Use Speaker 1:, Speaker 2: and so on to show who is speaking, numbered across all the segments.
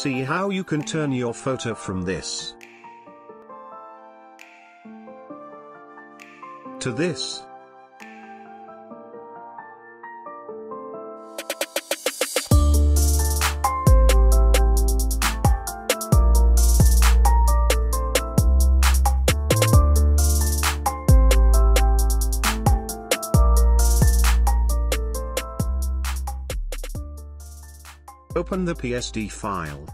Speaker 1: See how you can turn your photo from this to this. Open the PSD file.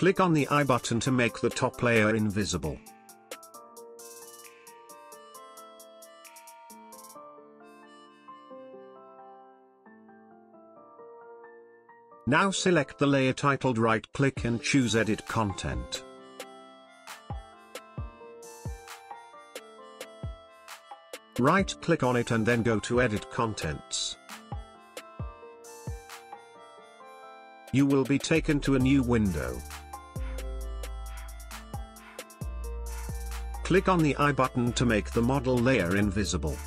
Speaker 1: Click on the I button to make the top layer invisible. Now select the layer titled, right-click and choose Edit Content. Right-click on it and then go to Edit Contents. You will be taken to a new window. Click on the I button to make the model layer invisible.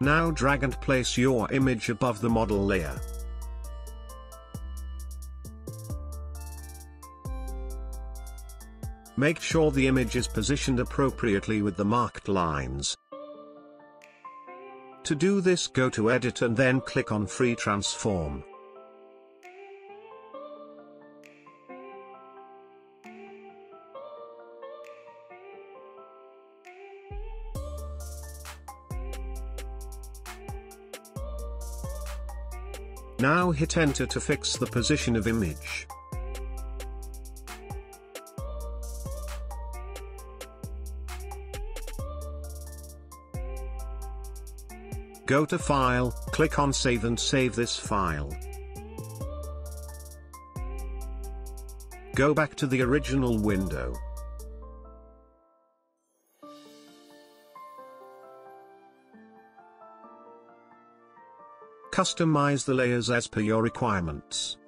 Speaker 1: Now drag and place your image above the model layer. Make sure the image is positioned appropriately with the marked lines. To do this, go to Edit and then click on Free Transform. Now hit Enter to fix the position of image. Go to File, click on Save and save this file. Go back to the original window. Customize the layers as per your requirements.